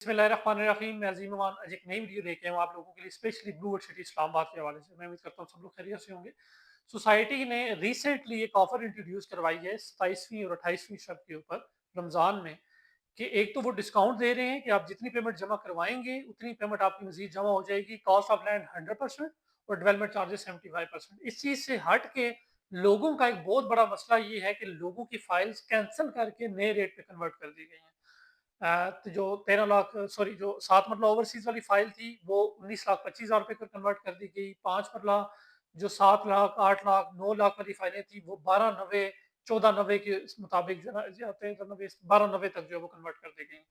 बिस्मिल्लाहिर्रहमानिर्रहीम। मैं अज़ीम अमान आज एक नई वीडियो लेके आया हूँ आप लोगों के लिए, specially blue world city Islamabad के हवाले से। मैं उम्मीद करता हूँ सब लोग खैरियत से होंगे। सोसाइटी ने रिसेंटली एक ऑफर इंट्रोड्यूस करवाई है 27वीं और 28वीं शब के ऊपर रमज़ान में, कि एक तो वो डिस्काउंट दे रहे हैं कि आप जितनी पेमेंट जमा करवाएंगे उतनी पेमेंट आपकी मजीद जमा हो जाएगी। कॉस्ट ऑफ लैंड 100% और डेवलपमेंट चार्जेस 75%। इस चीज़ से हट के लोगों का एक बहुत बड़ा मसला ये है कि लोगों की फाइल्स कैंसिल करके नए रेट पे कन्वर्ट कर दी गई हैं। तो जो 13 लाख सॉरी जो 7 मरला ओवरसीज़ वाली फ़ाइल थी वो 19,25,000 रुपए पर कन्वर्ट कर दी गई। 5 मरला जो 7 लाख, 8 लाख, 9 लाख वाली फ़ाइलें थी वो 1290, 1490 के इस मुताबिक जो है ना या 1390, 1290 तक जो है वो कन्वर्ट कर दी गई।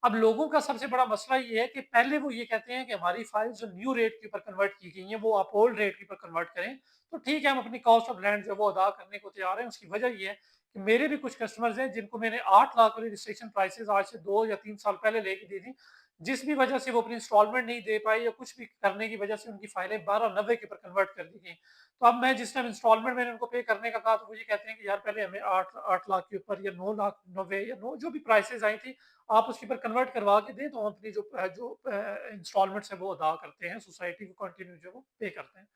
अब लोगों का सबसे बड़ा मसला ये है कि पहले वो ये कहते हैं कि हमारी फ़ाइल जो न्यू रेट के ऊपर कन्वर्ट की गई हैं वो आप ओल्ड रेट के ऊपर कन्वर्ट करें। तो ठीक है, हम अपनी कॉस्ट ऑफ लैंड जो है वो अदा करने को तैयार हैं। उसकी वजह ये है कि मेरे भी कुछ कस्टमर्स हैं जिनको मैंने 8 लाख वाली रजिस्ट्रेशन प्राइसेस आज से 2 या 3 साल पहले लेके दी थी। जिस भी वजह से वो अपनी इंस्टॉलमेंट नहीं दे पाए या कुछ भी करने की वजह से उनकी फाइलें 1290 के ऊपर कन्वर्ट कर दी गई। तो अब मैं जिस टाइम इंस्टॉलमेंट मैंने उनको पे करने का कहा तो वो ये कहते हैं कि यार पहले हमें 8 लाख के ऊपर या 9 लाख 90 या 9 जो भी प्राइसेस आई थी आप उसके ऊपर कन्वर्ट करवा के दें तो हम अपनी जो इंस्टॉलमेंट्स है वो अदा करते हैं, सोसाइटी को कंटिन्यू जो वो पे करते हैं।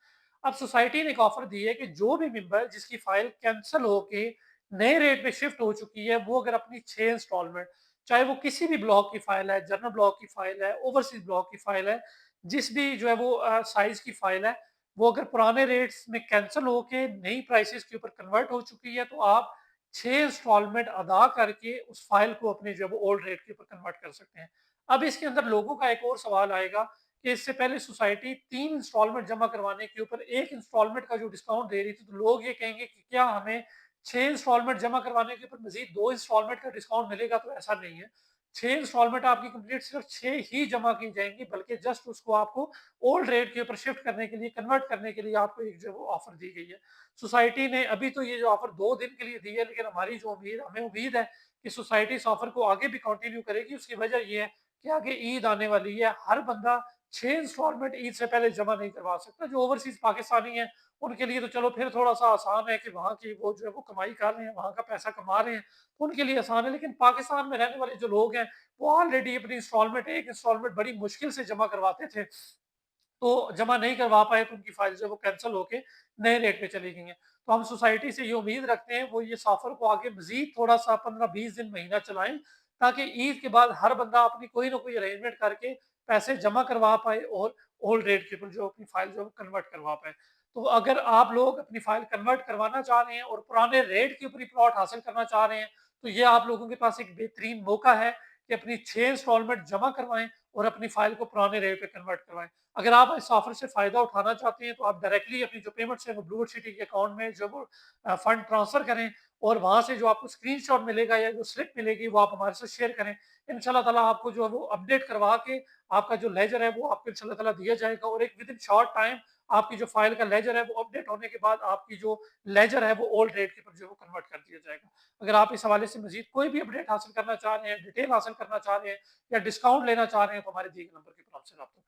अब सोसाइटी ने एक ऑफर दी है कि जो भी मेंबर जिसकी फाइल कैंसिल होके नए रेट पे शिफ्ट हो चुकी है, वो अगर अपनी 6 इंस्टॉलमेंट, चाहे वो किसी भी ब्लॉक की फाइल है, जनरल ब्लॉक की फाइल है, ओवरसीज ब्लॉक की फाइल है, जिस भी जो है वो साइज की फाइल है, वो अगर पुराने रेट्स में कैंसिल होके नई प्राइसेस के ऊपर कन्वर्ट हो चुकी है, तो आप 6 इंस्टॉलमेंट अदा करके उस फाइल को अपने जो है वो ओल्ड रेट के ऊपर कन्वर्ट कर सकते हैं। अब इसके अंदर लोगों का एक और सवाल आएगा कि इससे पहले सोसाइटी 3 इंस्टॉलमेंट जमा करवाने के ऊपर 1 इंस्टॉलमेंट का जो डिस्काउंट दे रही थी, तो लोग ये कहेंगे कि क्या हमें 6 इंस्टॉलमेंट जमा करवाने के ऊपर मज़ीद 2 इंस्टॉलमेंट का डिस्काउंट मिलेगा? तो ऐसा नहीं है। 6 इंस्टॉलमेंट आपकी कंप्लीट सिर्फ 6 ही जमा की जाएँगी, बल्कि जस्ट उसको आपको ओल्ड रेट के ऊपर शिफ्ट करने के लिए, कन्वर्ट करने के लिए आपको एक जो है वो ऑफर दी गई है। सोसाइटी ने अभी तो ये जो ऑफर 2 दिन के लिए दी है, लेकिन हमें उम्मीद है कि सोसाइटी इस ऑफर को आगे भी कंटिन्यू करेगी। उसकी वजह ये है कि आगे ईद आने वाली है, हर बंदा 6 इंस्टॉलमेंट ईद से पहले जमा नहीं करवा सकता। जो ओवरसीज़ पाकिस्तानी हैं, उनके लिए तो चलो फिर थोड़ा-सा आसान है कि वहाँ की वो जो है वो कमाई कर रहे हैं, वहाँ का पैसा कमा रहे हैं, तो उनके लिए आसान है। लेकिन पाकिस्तान में रहने वाले जो लोग हैं, वो ऑलरेडी अपनी इंस्टॉलमेंट, एक इंस्टॉलमेंट बड़ी मुश्किल से जमा करवाते थे। तो जमा नहीं करवा पाए तो उनकी फाइल जो है वो कैंसल होके नए रेट पे चली गई हैं। तो हम सोसाइटी से ये उम्मीद रखते हैं वो ये इस ऑफर को आगे मज़ीद थोड़ा-सा 15-20 दिन, महीना चलाएँ, ताकि ईद के बाद हर बंदा अपनी कोई ना कोई अरेंजमेंट करके पैसे जमा करवा पाए और ओल्ड रेट के ऊपर जो अपनी फाइल जो है कन्वर्ट करवा पाए। तो अगर आप लोग अपनी फाइल कन्वर्ट करवाना चाह रहे हैं और पुराने रेट के ऊपर ही प्लॉट हासिल करना चाह रहे हैं, तो ये आप लोगों के पास एक बेहतरीन मौका है कि अपनी 6 इंस्टॉलमेंट जमा करवाएँ और अपनी फाइल को पुराने रेट पे कन्वर्ट करवाएँ। अगर आप इस ऑफर से फ़ायदा उठाना चाहते हैं तो आप डायरेक्टली अपनी जो पेमेंट्स है वो ब्लू सिटी के अकाउंट में जो वो फंड ट्रांसफ़र करें और वहाँ से जो आपको स्क्रीनशॉट मिलेगा या जो स्लिप मिलेगी वो आप हमारे साथ शेयर करें। इंशाल्लाह ताला आपको जो है वो अपडेट करवा के आपका जो लेजर है वो आपको इंशाल्लाह ताला दिया जाएगा और एक विदिन शॉर्ट टाइम आपकी जो फाइल का लेजर है वो अपडेट होने के बाद आपकी जो लेजर है वो ओल्ड रेट के ऊपर जो है वो कन्वर्ट कर दिया जाएगा। अगर आप इस हवाले से मज़ीद कोई भी अपडेट हासिल करना चाह रहे हैं, डिटेल हासिल करना चाह रहे हैं या डिस्काउंट लेना चाह रहे हैं, तो हमारे दिए गए नंबर के ऊपर हमसे रब्ता